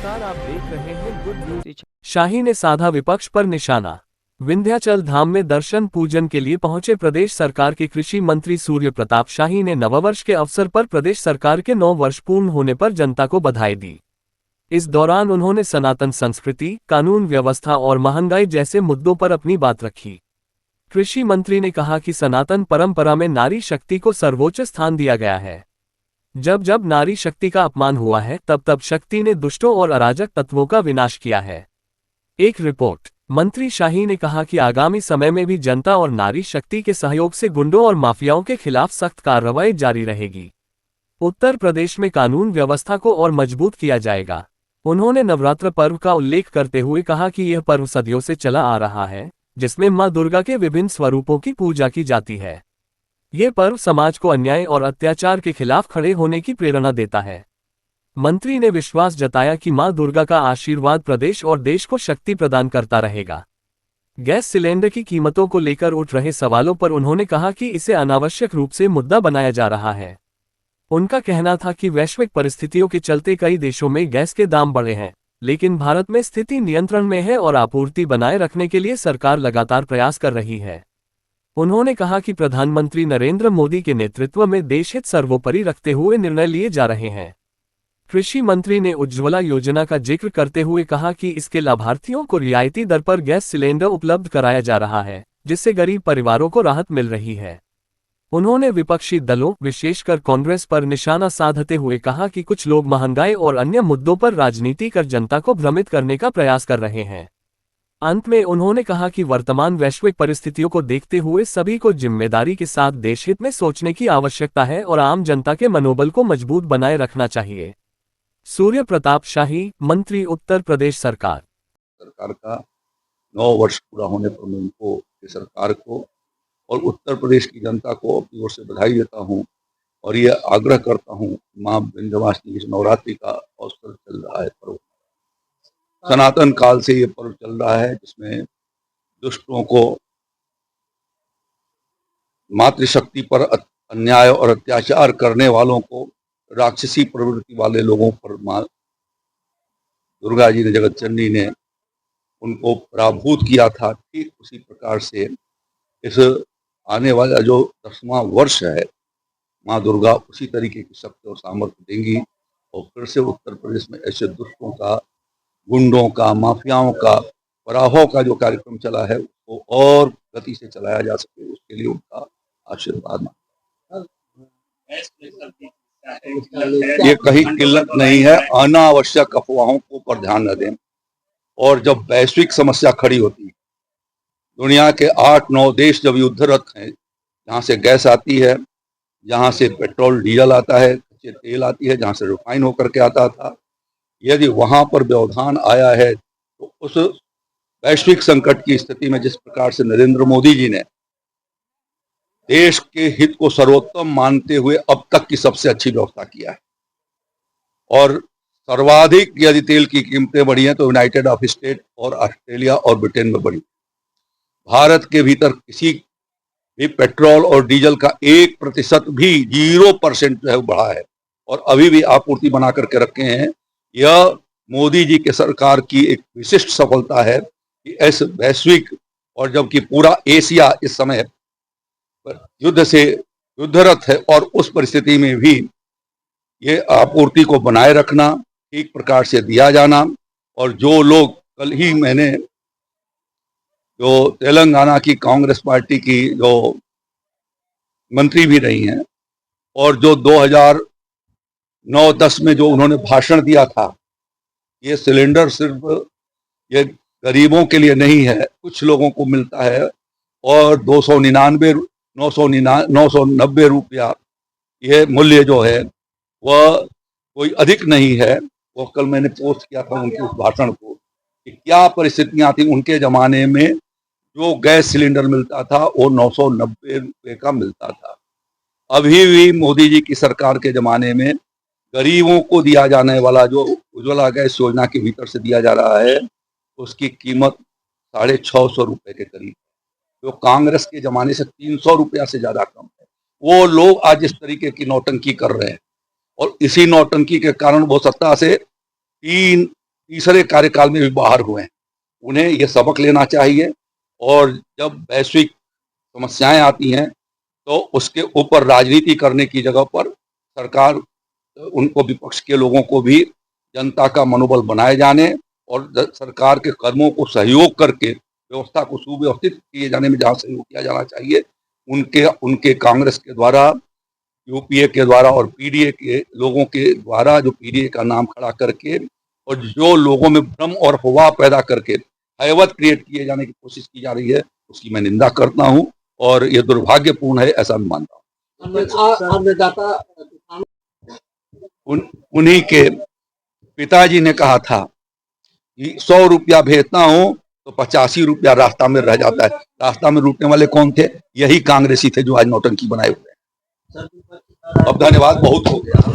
नमस्कार, आप देख रहे हैं गुड न्यूज। शाही ने साधा विपक्ष पर निशाना। विंध्याचल धाम में दर्शन पूजन के लिए पहुंचे प्रदेश सरकार के कृषि मंत्री सूर्य प्रताप शाही ने नववर्ष के अवसर पर प्रदेश सरकार के 9 वर्ष पूर्ण होने पर जनता को बधाई दी। इस दौरान उन्होंने सनातन संस्कृति, कानून व्यवस्था और महंगाई जैसे मुद्दों पर अपनी बात रखी। कृषि मंत्री ने कहा कि सनातन परंपरा में नारी शक्ति को सर्वोच्च स्थान दिया गया है। जब जब नारी शक्ति का अपमान हुआ है, तब तब शक्ति ने दुष्टों और अराजक तत्वों का विनाश किया है। एक रिपोर्ट। मंत्री शाही ने कहा कि आगामी समय में भी जनता और नारी शक्ति के सहयोग से गुंडों और माफियाओं के खिलाफ सख्त कार्रवाई जारी रहेगी। उत्तर प्रदेश में कानून व्यवस्था को और मजबूत किया जाएगा। उन्होंने नवरात्र पर्व का उल्लेख करते हुए कहा कि यह पर्व सदियों से चला आ रहा है, जिसमें मां दुर्गा के विभिन्न स्वरूपों की पूजा की जाती है। यह पर्व समाज को अन्याय और अत्याचार के खिलाफ खड़े होने की प्रेरणा देता है। मंत्री ने विश्वास जताया कि मां दुर्गा का आशीर्वाद प्रदेश और देश को शक्ति प्रदान करता रहेगा। गैस सिलेंडर की कीमतों को लेकर उठ रहे सवालों पर उन्होंने कहा कि इसे अनावश्यक रूप से मुद्दा बनाया जा रहा है। उनका कहना था कि वैश्विक परिस्थितियों के चलते कई देशों में गैस के दाम बढ़े हैं, लेकिन भारत में स्थिति नियंत्रण में है और आपूर्ति बनाए रखने के लिए सरकार लगातार प्रयास कर रही है। उन्होंने कहा कि प्रधानमंत्री नरेंद्र मोदी के नेतृत्व में देश हित सर्वोपरि रखते हुए निर्णय लिए जा रहे हैं। कृषि मंत्री ने उज्ज्वला योजना का जिक्र करते हुए कहा कि इसके लाभार्थियों को रियायती दर पर गैस सिलेंडर उपलब्ध कराया जा रहा है, जिससे गरीब परिवारों को राहत मिल रही है। उन्होंने विपक्षी दलों, विशेषकर कांग्रेस पर निशाना साधते हुए कहा कि कुछ लोग महंगाई और अन्य मुद्दों पर राजनीति कर जनता को भ्रमित करने का प्रयास कर रहे हैं। अंत में उन्होंने कहा कि वर्तमान वैश्विक परिस्थितियों को देखते हुए सभी को जिम्मेदारी के साथ देशहित में सोचने की आवश्यकता है और आम जनता के मनोबल को मजबूत बनाए रखना चाहिए। सूर्य प्रताप शाही, मंत्री, उत्तर प्रदेश सरकार। सरकार का 9 वर्ष पूरा होने पर मैं उनको, सरकार को और उत्तर प्रदेश की जनता को अपनी ओर से बधाई देता हूं और ये आग्रह करता हूं, मां विंध्यवासिनी की नवरात्रि का अवसर चल रहा है, पर्व सनातन काल से ये पर्व चल रहा है, जिसमें दुष्टों को, मातृशक्ति पर अन्याय और अत्याचार करने वालों को, राक्षसी प्रवृत्ति वाले लोगों पर मां दुर्गा जी ने, जगत जननी ने उनको पराभूत किया था। ठीक उसी प्रकार से इस आने वाला जो 10वां वर्ष है, मां दुर्गा उसी तरीके की शक्ति और सामर्थ्य देंगी और फिर से उत्तर प्रदेश में ऐसे दुष्टों का, गुंडों का, माफियाओं का पराभव का जो कार्यक्रम चला है वो और गति से चलाया जा सके, उसके लिए उनका आशीर्वाद। ये कहीं किल्लत नहीं है, अनावश्यक अफवाहों को पर ध्यान न दें। और जब वैश्विक समस्या खड़ी होती है, दुनिया के 8-9 देश जब युद्धरत हैं, जहाँ से गैस आती है, जहाँ से पेट्रोल डीजल आता है, कच्चे तेल आती है, जहाँ से रिफाइन होकर के आता था, यदि वहां पर व्यवधान आया है तो उस वैश्विक संकट की स्थिति में जिस प्रकार से नरेंद्र मोदी जी ने देश के हित को सर्वोत्तम मानते हुए अब तक की सबसे अच्छी व्यवस्था किया है और सर्वाधिक यदि तेल की कीमतें बढ़ी हैं तो यूनाइटेड अरब स्टेट और ऑस्ट्रेलिया और ब्रिटेन में बढ़ी। भारत के भीतर किसी भी पेट्रोल और डीजल का 1% भी 0% जो है बढ़ा है और अभी भी आपूर्ति बना करके रखे हैं। यह मोदी जी के सरकार की एक विशिष्ट सफलता है कि इस वैश्विक, और जबकि पूरा एशिया इस समय युद्ध से युद्धरत है और उस परिस्थिति में भी ये आपूर्ति को बनाए रखना, ठीक प्रकार से दिया जाना। और जो लोग, कल ही मैंने जो तेलंगाना की कांग्रेस पार्टी की जो मंत्री भी रही हैं और जो 2009-10 में जो उन्होंने भाषण दिया था, ये सिलेंडर सिर्फ ये गरीबों के लिए नहीं है, कुछ लोगों को मिलता है और 990 रुपया ये मूल्य जो है वह कोई अधिक नहीं है। वो कल मैंने पोस्ट किया था उनके उस भाषण को कि क्या परिस्थितियां थी उनके जमाने में। जो गैस सिलेंडर मिलता था वो 990 रुपये का मिलता था। अभी भी मोदी जी की सरकार के जमाने में गरीबों को दिया जाने वाला जो उज्ज्वला गैस योजना के भीतर से दिया जा रहा है, उसकी कीमत 650 रुपये के करीब, जो कांग्रेस के जमाने से 300 रुपया से ज्यादा कम है। वो लोग आज इस तरीके की नौटंकी कर रहे हैं और इसी नौटंकी के कारण वो सत्ता से 3 तीसरे कार्यकाल में भी बाहर हुए हैं। उन्हें यह सबक लेना चाहिए और जब वैश्विक समस्याएं आती हैं तो उसके ऊपर राजनीति करने की जगह पर सरकार उनको, विपक्ष के लोगों को भी जनता का मनोबल बनाए जाने और सरकार के कदमों को सहयोग करके व्यवस्था को सुव्यवस्थित किए जाने में जहाँ सहयोग किया जाना चाहिए, उनके कांग्रेस के द्वारा, यूपीए के द्वारा और पीडीए के लोगों के द्वारा, जो पीडीए का नाम खड़ा करके और जो लोगों में भ्रम और अफवाह पैदा करके हैवत क्रिएट किए जाने की कोशिश की जा रही है, उसकी मैं निंदा करता हूं और ये दुर्भाग्यपूर्ण है, ऐसा मैं मानता हूं। उन्हीं के पिताजी ने कहा था कि 100 रुपया भेजता हूं तो 85 रुपया रास्ता में रह जाता है। रास्ता में रुकने वाले कौन थे? यही कांग्रेसी थे जो आज नौटंकी बनाए हुए हैं। अब धन्यवाद, बहुत हो गया।